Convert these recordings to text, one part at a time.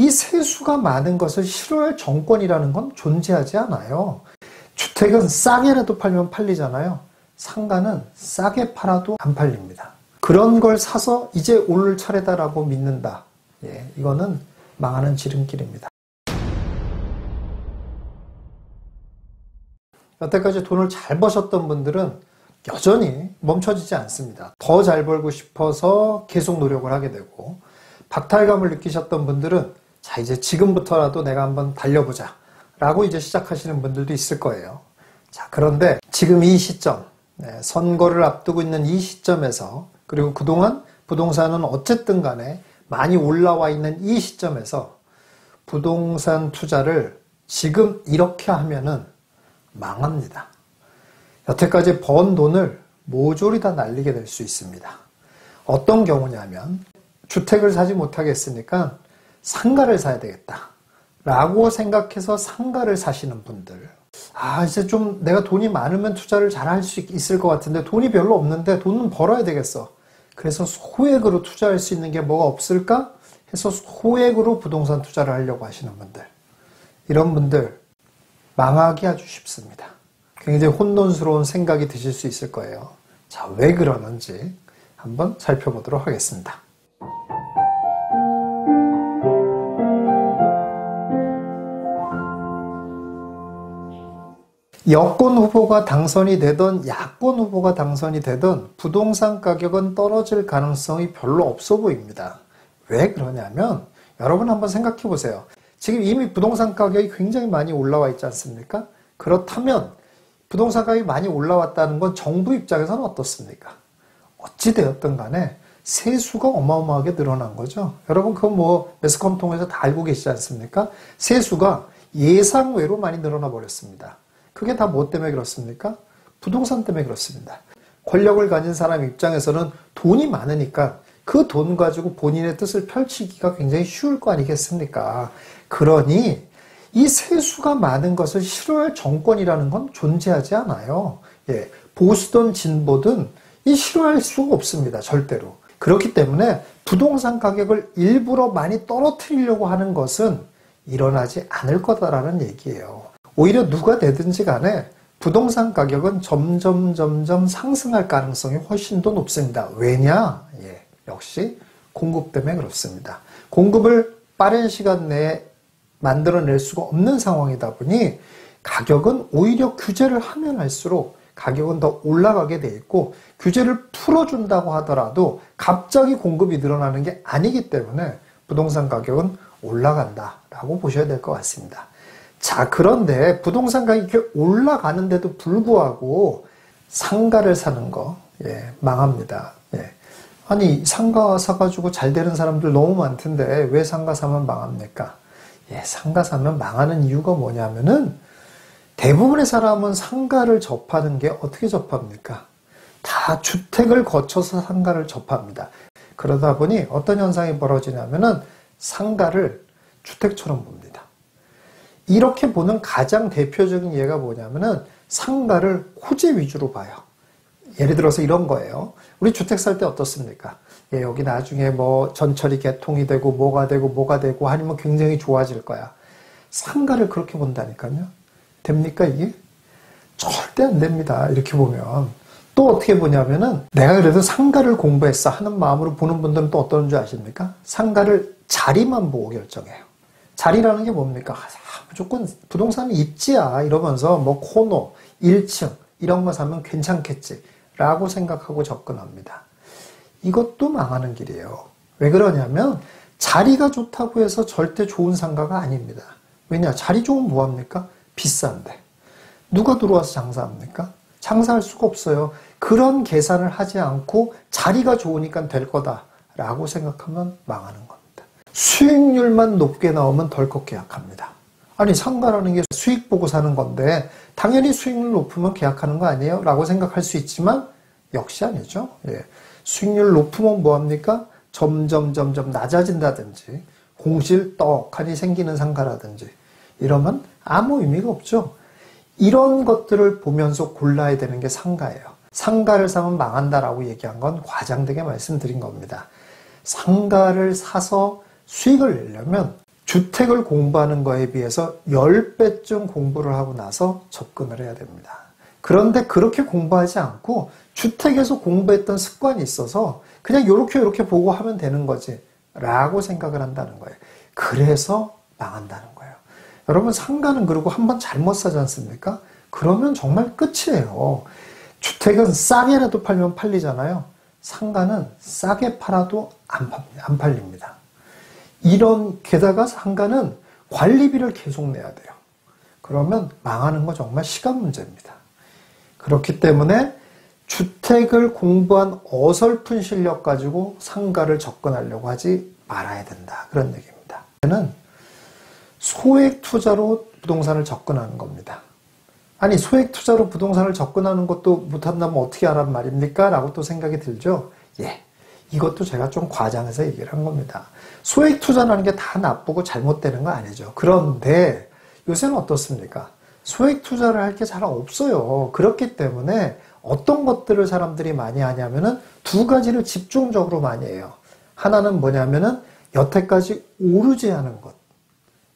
이 세수가 많은 것을 싫어할 정권이라는 건 존재하지 않아요. 주택은 싸게라도 팔면 팔리잖아요. 상가는 싸게 팔아도 안 팔립니다. 그런 걸 사서 이제 올 차례다라고 믿는다. 이거는 망하는 지름길입니다. 여태까지 돈을 잘 버셨던 분들은 여전히 멈춰지지 않습니다. 더 잘 벌고 싶어서 계속 노력을 하게 되고, 박탈감을 느끼셨던 분들은 자, 이제 지금부터라도 내가 한번 달려보자 라고 이제 시작하시는 분들도 있을 거예요. 자, 그런데 지금 이 시점, 선거를 앞두고 있는 이 시점에서, 그리고 그동안 부동산은 어쨌든 간에 많이 올라와 있는 이 시점에서 부동산 투자를 지금 이렇게 하면은 망합니다. 여태까지 번 돈을 모조리 다 날리게 될 수 있습니다. 어떤 경우냐면, 주택을 사지 못하겠으니까 상가를 사야 되겠다 라고 생각해서 상가를 사시는 분들, 이제 좀 내가 돈이 많으면 투자를 잘 할 수 있을 것 같은데 돈이 별로 없는데 돈은 벌어야 되겠어. 그래서 소액으로 투자할 수 있는 게 뭐가 없을까 해서 소액으로 부동산 투자를 하려고 하시는 분들, 이런 분들 망하기 아주 쉽습니다. 굉장히 혼돈스러운 생각이 드실 수 있을 거예요. 자, 왜 그러는지 한번 살펴보도록 하겠습니다. 여권 후보가 당선이 되든 야권 후보가 당선이 되든 부동산 가격은 떨어질 가능성이 별로 없어 보입니다. 왜 그러냐면, 여러분 한번 생각해 보세요. 지금 이미 부동산 가격이 굉장히 많이 올라와 있지 않습니까? 그렇다면 부동산 가격이 많이 올라왔다는 건 정부 입장에서는 어떻습니까? 어찌되었든 간에 세수가 어마어마하게 늘어난 거죠. 여러분 그거 뭐 매스컴 통해서 다 알고 계시지 않습니까? 세수가 예상외로 많이 늘어나 버렸습니다. 그게 다 뭐 때문에 그렇습니까? 부동산 때문에 그렇습니다. 권력을 가진 사람 입장에서는 돈이 많으니까 그 돈 가지고 본인의 뜻을 펼치기가 굉장히 쉬울 거 아니겠습니까? 그러니 이 세수가 많은 것을 싫어할 정권이라는 건 존재하지 않아요. 보수든 진보든 이 싫어할 수가 없습니다. 절대로. 그렇기 때문에 부동산 가격을 일부러 많이 떨어뜨리려고 하는 것은 일어나지 않을 거다라는 얘기예요. 오히려 누가 되든지 간에 부동산 가격은 점점 상승할 가능성이 훨씬 더 높습니다. 왜냐? 역시 공급 때문에 그렇습니다. 공급을 빠른 시간 내에 만들어낼 수가 없는 상황이다 보니 가격은 오히려 규제를 하면 할수록 가격은 더 올라가게 돼 있고, 규제를 풀어준다고 하더라도 갑자기 공급이 늘어나는 게 아니기 때문에 부동산 가격은 올라간다라고 보셔야 될 것 같습니다. 자, 그런데 부동산 가격이 올라가는데도 불구하고 상가를 사는 거 망합니다. 아니, 상가 사가지고 잘 되는 사람들 너무 많던데 왜 상가 사면 망합니까? 상가 사면 망하는 이유가 뭐냐면은, 대부분의 사람은 상가를 접하는 게 어떻게 접합니까? 다 주택을 거쳐서 상가를 접합니다. 그러다 보니 어떤 현상이 벌어지냐면은 상가를 주택처럼 봅니다. 이렇게 보는 가장 대표적인 예가 뭐냐면은 상가를 호재 위주로 봐요. 예를 들어서 이런 거예요. 우리 주택 살 때 어떻습니까? 여기 나중에 뭐 전철이 개통이 되고 뭐가 되고 하면 굉장히 좋아질 거야. 상가를 그렇게 본다니까요. 됩니까 이게? 절대 안 됩니다. 이렇게 보면. 또 어떻게 보냐면은, 내가 그래도 상가를 공부했어 하는 마음으로 보는 분들은 또 어떤 줄 아십니까? 상가를 자리만 보고 결정해요. 자리라는 게 뭡니까? 무조건 부동산은 입지야 이러면서 뭐 코너, 1층 이런 거 사면 괜찮겠지 라고 생각하고 접근합니다. 이것도 망하는 길이에요. 왜 그러냐면, 자리가 좋다고 해서 절대 좋은 상가가 아닙니다. 왜냐? 자리 좋으면 뭐합니까? 비싼데. 누가 들어와서 장사합니까? 장사할 수가 없어요. 그런 계산을 하지 않고 자리가 좋으니까 될 거다라고 생각하면 망하는 겁니다. 수익률만 높게 나오면 덜컥 계약합니다. 아니, 상가라는 게 수익 보고 사는 건데 당연히 수익률 높으면 계약하는 거 아니에요? 라고 생각할 수 있지만 역시 아니죠. 수익률 높으면 뭐합니까? 점점 낮아진다든지 공실 떡하니 생기는 상가라든지 이러면 아무 의미가 없죠. 이런 것들을 보면서 골라야 되는 게 상가예요. 상가를 사면 망한다라고 얘기한 건 과장되게 말씀드린 겁니다. 상가를 사서 수익을 내려면 주택을 공부하는 거에 비해서 10배쯤 공부를 하고 나서 접근을 해야 됩니다. 그런데 그렇게 공부하지 않고 주택에서 공부했던 습관이 있어서 그냥 요렇게 보고 하면 되는 거지 라고 생각을 한다는 거예요. 그래서 망한다는 거예요. 여러분, 상가는 그리고 한번 잘못 사지 않습니까? 그러면 정말 끝이에요. 주택은 싸게라도 팔면 팔리잖아요. 상가는 싸게 팔아도 안 팔립니다. 게다가 상가는 관리비를 계속 내야 돼요. 그러면 망하는 거 정말 시간 문제입니다. 그렇기 때문에 주택을 공부한 어설픈 실력 가지고 상가를 접근하려고 하지 말아야 된다. 그런 얘기입니다. 저는 소액 투자로 부동산을 접근하는 겁니다. 아니, 소액 투자로 부동산을 접근하는 것도 못한다면 어떻게 하란 말입니까? 라고 또 생각이 들죠. 예, 이것도 제가 좀 과장해서 얘기를 한 겁니다. 소액 투자라는 게 다 나쁘고 잘못되는 거 아니죠. 그런데 요새는 어떻습니까? 소액 투자를 할 게 잘 없어요. 그렇기 때문에 어떤 것들을 사람들이 많이 하냐면은 두 가지를 집중적으로 많이 해요. 하나는 뭐냐면은 여태까지 오르지 않은 것,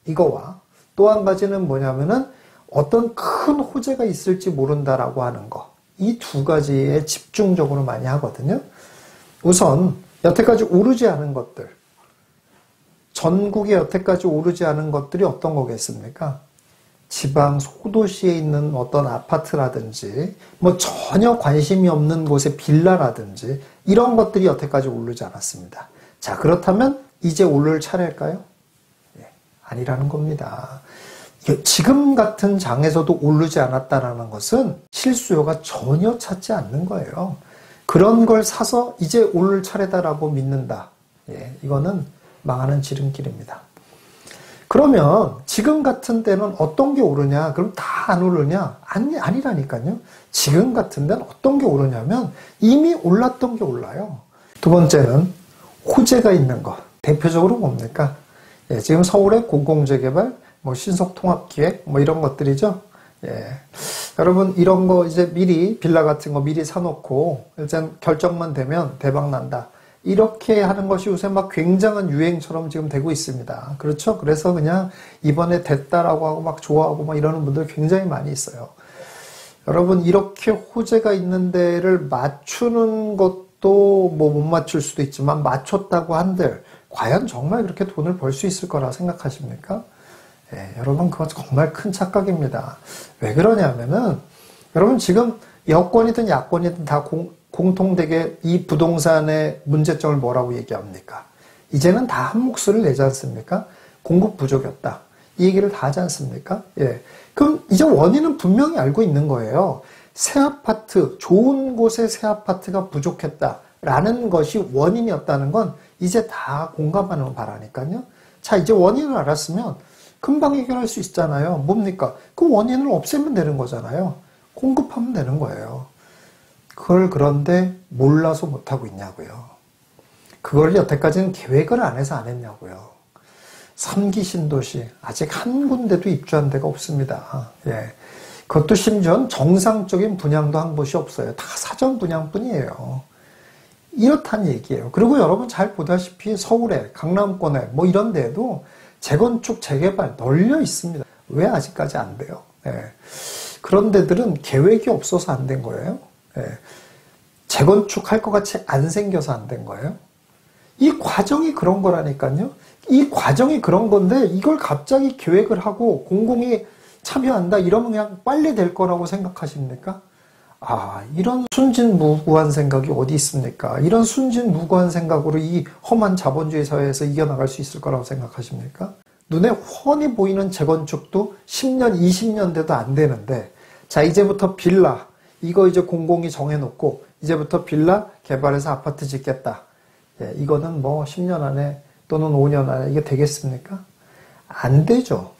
이거와 또 한 가지는 뭐냐면은 어떤 큰 호재가 있을지 모른다라고 하는 거, 이 두 가지에 집중적으로 많이 하거든요. 우선 여태까지 오르지 않은 것들, 전국에 여태까지 오르지 않은 것들이 어떤 거겠습니까? 지방 소도시에 있는 어떤 아파트라든지 뭐 전혀 관심이 없는 곳의 빌라라든지 이런 것들이 여태까지 오르지 않았습니다. 자, 그렇다면 이제 오를 차례일까요? 예, 아니라는 겁니다. 지금 같은 장에서도 오르지 않았다는 것은 실수요가 전혀 찾지 않는 거예요. 그런 걸 사서 이제 오를 차례다라고 믿는다. 예, 이거는 망하는 지름길입니다. 그러면 지금 같은 때는 어떤 게 오르냐? 그럼 다 안 오르냐? 아니라니까요. 지금 같은 데는 어떤 게 오르냐면 이미 올랐던 게 올라요. 두 번째는 호재가 있는 것. 대표적으로 뭡니까? 예, 지금 서울의 공공재개발, 뭐 신속통합기획, 뭐 이런 것들이죠. 예. 여러분, 이런 거 이제 미리 빌라 같은 거 미리 사놓고 일단 결정만 되면 대박 난다. 이렇게 하는 것이 요새 막 굉장한 유행처럼 지금 되고 있습니다. 그렇죠? 그래서 그냥 이번에 됐다라고 하고 막 좋아하고 막 이러는 분들 굉장히 많이 있어요. 여러분, 이렇게 호재가 있는 데를 맞추는 것도 뭐 못 맞출 수도 있지만 맞췄다고 한들 과연 정말 그렇게 돈을 벌 수 있을 거라 생각하십니까? 예, 여러분, 그건 정말 큰 착각입니다. 왜 그러냐면은 여러분, 지금 여권이든 야권이든 다 공통되게 이 부동산의 문제점을 뭐라고 얘기합니까? 이제는 다 한 목소리를 내지 않습니까? 공급 부족이었다. 이 얘기를 다 하지 않습니까? 예. 그럼 이제 원인은 분명히 알고 있는 거예요. 새 아파트, 좋은 곳에 새 아파트가 부족했다라는 것이 원인이었다는 건 이제 다 공감하는 바라니까요. 자, 이제 원인을 알았으면 금방 해결할 수 있잖아요. 뭡니까? 그 원인을 없애면 되는 거잖아요. 공급하면 되는 거예요. 그걸 그런데 몰라서 못하고 있냐고요. 그걸 여태까지는 계획을 안 해서 안 했냐고요. 3기 신도시 아직 한 군데도 입주한 데가 없습니다. 예. 그것도 심지어 정상적인 분양도 한 곳이 없어요. 다 사전 분양뿐이에요. 이렇다는 얘기예요. 그리고 여러분 잘 보다시피 서울에, 강남권에 뭐 이런 데도 재건축, 재개발 널려 있습니다. 왜 아직까지 안 돼요? 예. 그런 데들은 계획이 없어서 안 된 거예요. 예. 재건축할 것 같이 안 생겨서 안 된 거예요. 이 과정이 그런 거라니까요. 이 과정이 그런 건데 이걸 갑자기 계획을 하고 공공이 참여한다 이러면 그냥 빨리 될 거라고 생각하십니까? 아, 이런 순진무구한 생각이 어디 있습니까? 이런 순진무구한 생각으로 이 험한 자본주의 사회에서 이겨나갈 수 있을 거라고 생각하십니까? 눈에 훤히 보이는 재건축도 10년, 20년 돼도 안 되는데, 자, 이제부터 빌라, 이거 이제 공공이 정해놓고, 이제부터 빌라 개발해서 아파트 짓겠다. 예, 이거는 뭐 10년 안에 또는 5년 안에 이게 되겠습니까? 안 되죠.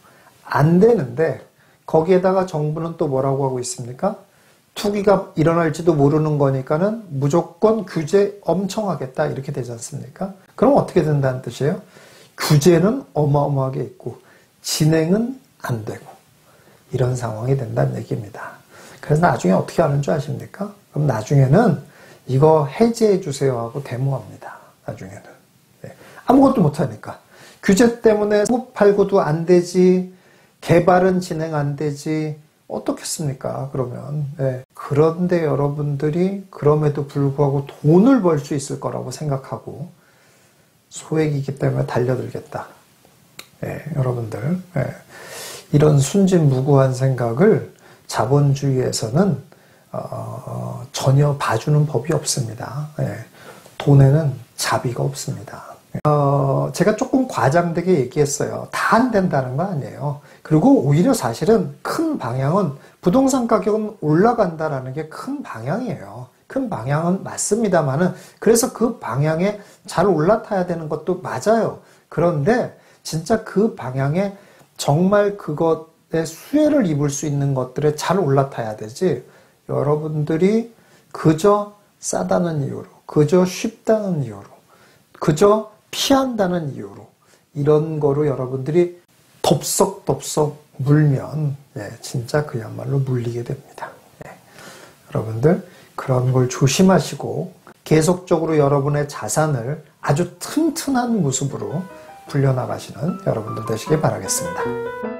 안 되는데, 거기에다가 정부는 또 뭐라고 하고 있습니까? 투기가 일어날지도 모르는 거니까는 무조건 규제 엄청 하겠다. 이렇게 되지 않습니까? 그럼 어떻게 된다는 뜻이에요? 규제는 어마어마하게 있고 진행은 안 되고 이런 상황이 된다는 얘기입니다. 그래서 나중에 어떻게 하는 줄 아십니까? 그럼 나중에는 이거 해제해 주세요 하고 데모합니다. 나중에는. 네. 아무것도 못하니까. 규제 때문에 사고 팔고도 안 되지, 개발은 진행 안 되지, 어떻겠습니까? 그러면. 네. 그런데 여러분들이 그럼에도 불구하고 돈을 벌 수 있을 거라고 생각하고 소액이기 때문에 달려들겠다. 네, 여러분들. 네. 이런 순진무구한 생각을 자본주의에서는 전혀 봐주는 법이 없습니다. 네. 돈에는 자비가 없습니다. 제가 조금 과장되게 얘기했어요. 다 안 된다는 거 아니에요. 그리고 오히려 사실은 큰 방향은 부동산 가격은 올라간다라는 게 큰 방향이에요. 큰 방향은 맞습니다만은 그래서 그 방향에 잘 올라타야 되는 것도 맞아요. 그런데 진짜 그 방향에 정말 그것에 수혜를 입을 수 있는 것들에 잘 올라타야 되지. 여러분들이 그저 싸다는 이유로, 그저 쉽다는 이유로, 그저 피한다는 이유로 이런 거로 여러분들이 덥석덥석 물면 진짜 그야말로 물리게 됩니다. 여러분들 그런 걸 조심하시고 계속적으로 여러분의 자산을 아주 튼튼한 모습으로 불려나가시는 여러분들 되시길 바라겠습니다.